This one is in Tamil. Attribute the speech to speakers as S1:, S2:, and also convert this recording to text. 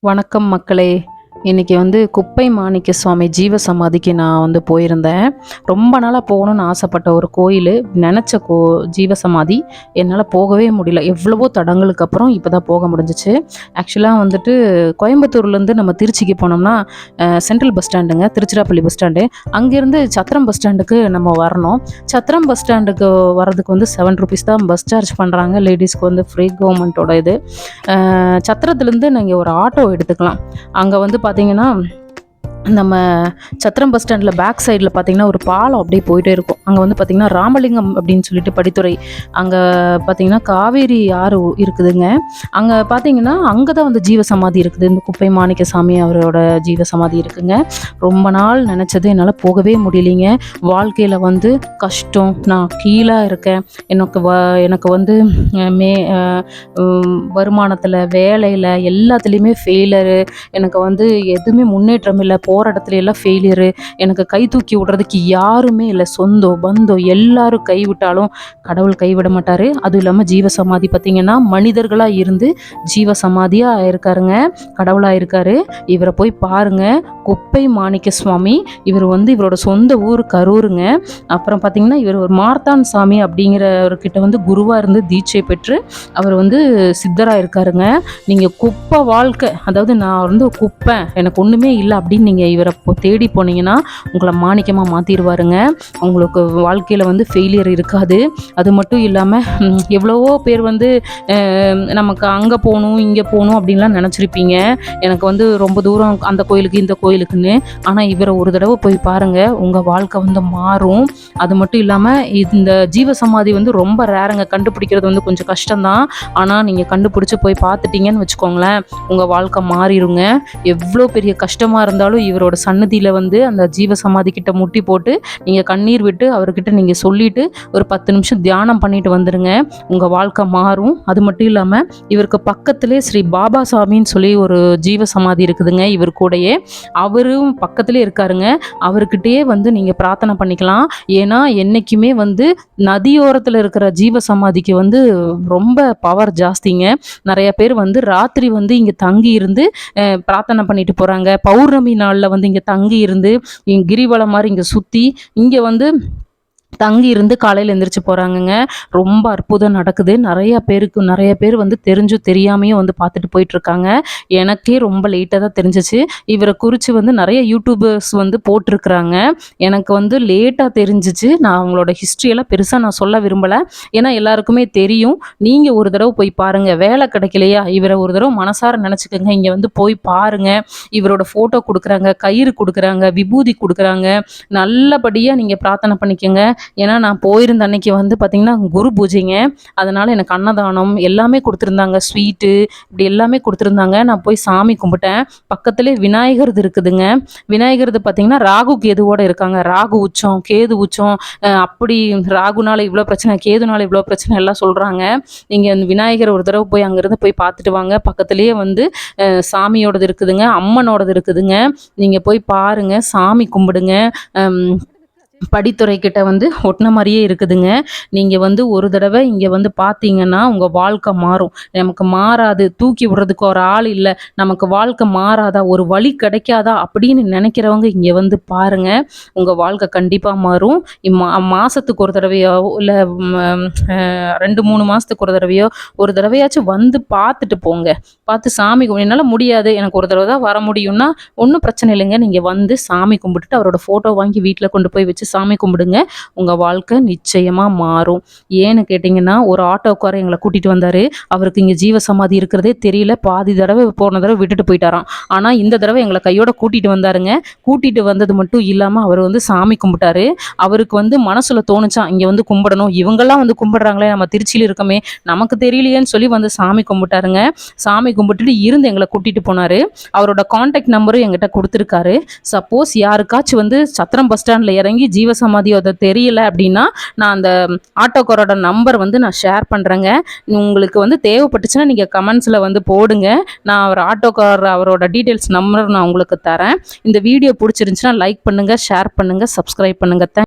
S1: வணக்கம் மக்களே. இன்றைக்கி குப்பை மாணிக்க சுவாமி ஜீவ சமாதிக்கு நான் போயிருந்தேன். ரொம்ப நாளாக போகணுன்னு ஆசைப்பட்ட ஒரு கோயில், நினச்ச ஜீவ சமாதி. என்னால் போகவே முடியல. எவ்வளவோ தடங்களுக்கு அப்புறம் இப்போ தான் போக முடிஞ்சிச்சு. ஆக்சுவலாக கோயம்புத்தூர்லேருந்து நம்ம திருச்சிக்கு போனோம்னா சென்ட்ரல் பஸ் ஸ்டாண்டுங்க, திருச்சிராப்பள்ளி பஸ் ஸ்டாண்டு. அங்கேருந்து சத்திரம் பஸ் ஸ்டாண்டுக்கு நம்ம வரணும். சத்திரம் பஸ் ஸ்டாண்டுக்கு வர்றதுக்கு 7 ருபீஸ் தான் பஸ் சார்ஜ் பண்ணுறாங்க. லேடிஸ்க்கு ஃப்ரீ கவர்மெண்ட்டோட இது. சத்திரத்துலேருந்து நீங்கள் ஒரு ஆட்டோ எடுத்துக்கலாம். அங்கே பார்த்தீங்கன்னா நம்ம சத்திரம் பஸ் ஸ்டாண்டில் பேக் சைடில் பார்த்திங்கன்னா ஒரு பாலம் அப்படியே போயிட்டே இருக்கும். அங்கே பார்த்திங்கன்னா ராமலிங்கம் அப்படின்னு சொல்லிட்டு படித்துறை, அங்கே பார்த்திங்கன்னா காவேரி ஆறு இருக்குதுங்க. அங்கே பார்த்திங்கன்னா அங்கே தான் ஜீவ சமாதி இருக்குது. இந்த குப்பை மாணிக்க சாமி அவரோட ஜீவ சமாதி இருக்குங்க. ரொம்ப நாள் நினச்சது, என்னால் போகவே முடியலைங்க. வாழ்க்கையில் கஷ்டம், நான் கீழே இருக்கேன். எனக்கு வருமானத்தில், வேலையில், எல்லாத்துலேயுமே ஃபெயிலரு. எனக்கு எதுவுமே முன்னேற்றம் இல்லை. போகிற இடத்துல எல்லாம் ஃபெயிலியரு. எனக்கு கை தூக்கி விடுறதுக்கு யாருமே இல்லை. சொந்தம் பந்தம் எல்லாரும் கைவிட்டாலும் கடவுள் கைவிட மாட்டார். அதுவும் இல்லாமல் ஜீவ சமாதி பார்த்திங்கன்னா மனிதர்களாக இருந்து ஜீவ சமாதியாக இருக்காருங்க, கடவுளாக இருக்கார். இவரை போய் பாருங்கள். குப்பை மாணிக்க சுவாமி. இவர் இவரோட சொந்த ஊர் கரூருங்க. அப்புறம் பார்த்திங்கன்னா இவர் ஒரு மார்த்தான் சாமி அப்படிங்கிறவர்கிட்ட குருவாக இருந்து தீட்சை பெற்று அவர் சித்தராக இருக்காருங்க. நீங்கள் குப்பை வாழ்க்கை, அதாவது நான் குப்பை, எனக்கு ஒன்றுமே இல்லை அப்படின்னு நீங்கள் இவரை தேடி போனீங்கன்னா உங்களை மாணிக்கமாக மாற்றிடுவாருங்க. உங்களுக்கு வாழ்க்கையில் ஃபெயிலியர் இருக்காது. அது மட்டும் இல்லாமல் எவ்வளவோ பேர் நமக்கு அங்கே போகணும் இங்கே போகணும் அப்படின்லாம் நினச்சிருப்பீங்க. எனக்கு ரொம்ப தூரம் அந்த கோயிலுக்கு இந்த கோயிலுக்குன்னு. ஆனால் இவரை ஒரு தடவை போய் பாருங்கள், உங்கள் வாழ்க்கை மாறும். அது மட்டும் இல்லாமல் இந்த ஜீவ சமாதி ரொம்ப ரேருங்க, கண்டுபிடிக்கிறது கொஞ்சம் கஷ்டம்தான். ஆனால் நீங்கள் கண்டுபிடிச்சி போய் பார்த்துட்டீங்கன்னு வச்சுக்கோங்களேன், உங்கள் வாழ்க்கை மாறிடுங்க. எவ்வளோ பெரிய கஷ்டமாக இருந்தாலும் இவரோட சன்னதியில் அந்த ஜீவ சமாதி கிட்ட முட்டி போட்டு நீங்கள் கண்ணீர் விட்டு அவர்கிட்ட நீங்கள் சொல்லிட்டு ஒரு 10 நிமிஷம் தியானம் பண்ணிட்டு வந்துடுங்க. உங்கள் வாழ்க்கை மாறும். அது மட்டும் இல்லாமல் இவருக்கு பக்கத்திலே ஸ்ரீ பாபா சாமின்னு சொல்லி ஒரு ஜீவ சமாதி இருக்குதுங்க. இவர் கூடயே அவரும் பக்கத்திலே இருக்காருங்க. அவர்கிட்டயே நீங்கள் பிரார்த்தனை பண்ணிக்கலாம். ஏன்னா என்றைக்குமே நதியோரத்தில் இருக்கிற ஜீவ சமாதிக்கு ரொம்ப பவர் ஜாஸ்திங்க. நிறைய பேர் ராத்திரி இங்கே தங்கி இருந்து பிரார்த்தனை பண்ணிட்டு போகிறாங்க. பௌர்ணமி நாளில் இங்கே தங்கி இருந்து கிரிவலம் மாதிரி இங்கே சுற்றி இங்கே தங்கி இருந்து காலையில் எந்திரிச்சு போகிறாங்கங்க. ரொம்ப அற்புதம் நடக்குது. நிறைய பேர் தெரிஞ்சும் தெரியாமையும் பார்த்துட்டு போயிட்டுருக்காங்க. எனக்கே ரொம்ப லேட்டாக தான் தெரிஞ்சிச்சு. இவரை குறித்து நிறைய யூடியூபர்ஸ் போட்டிருக்கிறாங்க. எனக்கு லேட்டாக தெரிஞ்சிச்சு. நான் அவங்களோட ஹிஸ்ட்ரியெல்லாம் பெருசாக நான் சொல்ல விரும்பலை. ஏன்னா எல்லாருக்குமே தெரியும். நீங்கள் ஒரு தடவை போய் பாருங்கள். வேலை கிடைக்கலையா, இவரை ஒரு தடவை மனசார நினச்சிக்கோங்க. இங்கே போய் பாருங்கள். இவரோட ஃபோட்டோ கொடுக்குறாங்க, கயிறு கொடுக்குறாங்க, விபூதி கொடுக்குறாங்க. நல்லபடியாக நீங்கள் பிரார்த்தனை பண்ணிக்கோங்க. ஏன்னா நான் போயிருந்த அன்னைக்கு பார்த்திங்கன்னா குரு பூஜைங்க. அதனால் எனக்கு அன்னதானம் எல்லாமே கொடுத்துருந்தாங்க. ஸ்வீட்டு இப்படி எல்லாமே கொடுத்துருந்தாங்க. நான் போய் சாமி கும்பிட்டேன். பக்கத்துலேயே விநாயகர் இருக்குதுங்க. விநாயகர் பார்த்திங்கன்னா ராகு கேதுவோடு இருக்காங்க. ராகு உச்சம், கேது உச்சம், அப்படி ராகுனால இவ்வளோ பிரச்சனை, கேதுனால இவ்வளோ பிரச்சனை எல்லாம் சொல்கிறாங்க. நீங்கள் அந்த விநாயகர் ஒரு தடவை போய் அங்கேருந்து போய் பார்த்துட்டு வாங்க. பக்கத்துலேயே சாமியோடது இருக்குதுங்க, அம்மனோடது இருக்குதுங்க. நீங்கள் போய் பாருங்கள், சாமி கும்பிடுங்க. படித்துறை கிட்ட ஒட்டின மாதிரியே இருக்குதுங்க. நீங்கள் ஒரு தடவை இங்கே பார்த்தீங்கன்னா உங்கள் வாழ்க்கை மாறும். நமக்கு மாறாது, தூக்கி விடுறதுக்கு ஒரு ஆள் இல்லை, நமக்கு வாழ்க்கை மாறாதா, ஒரு வழி கிடைக்காதா அப்படின்னு நினைக்கிறவங்க இங்கே பாருங்கள். உங்கள் வாழ்க்கை கண்டிப்பாக மாறும். மாதத்துக்கு ஒரு தடவையோ இல்லை 2-3 மாதத்துக்கு ஒரு தடவையோ ஒரு தடவையாச்சும் பார்த்துட்டு போங்க. பார்த்து சாமி என்னால் முடியாது, எனக்கு ஒரு தடவை தான் வர முடியும்னா ஒன்றும் பிரச்சனை இல்லைங்க. நீங்கள் சாமி கும்பிட்டுட்டு அவரோட ஃபோட்டோ வாங்கி வீட்டில் கொண்டு போய் வச்சு சாமி கும்பிடுங்க. உங்கள் வாழ்க்கை நிச்சயமாக மாறும். ஏன்னு கேட்டிங்கன்னா, ஒரு ஆட்டோக்காரர் எங்களை கூட்டிகிட்டு வந்தார். அவருக்கு இங்கே ஜீவ சமாதி இருக்கிறதே தெரியல. பாதி தடவை போன தடவை விட்டுட்டு போயிட்டாராம். ஆனால் இந்த தடவை எங்களை கையோட கூட்டிகிட்டு வந்தாருங்க. கூட்டிகிட்டு வந்தது மட்டும் இல்லாமல் அவர் சாமி கும்பிட்டாரு. அவருக்கு மனசில் தோணுச்சான், இங்கே கும்பிடணும், இவங்கெல்லாம் கும்பிடுறாங்களே, நம்ம திருச்சியில் இருக்கமே, நமக்கு தெரியலையேன்னு சொல்லி சாமி கும்பிட்டாருங்க. சாமி கும்பிட்டுட்டு இருந்து எங்களை கூட்டிகிட்டு போனார். அவரோட கான்டாக்ட் நம்பரும் எங்கிட்ட கொடுத்துருக்காரு. சப்போஸ் யாருக்காச்சும் சத்திரம் பஸ் ஸ்டாண்டில் இறங்கி ஜீவசமாதி அதை தெரியல அப்படின்னா நான் அந்த ஆட்டோக்காரோட நம்பர் நான் ஷேர் பண்ணுறேங்க. உங்களுக்கு தேவைப்பட்டுச்சுன்னா நீங்கள் கமெண்ட்ஸில் போடுங்க. நான் அவர் ஆட்டோக்கார் அவரோட டீட்டெயில்ஸ் நம்பர் நான் உங்களுக்கு தரேன். இந்த வீடியோ பிடிச்சிருந்துச்சுன்னா லைக் பண்ணுங்கள், ஷேர் பண்ணுங்கள், சப்ஸ்கிரைப் பண்ணுங்கள்.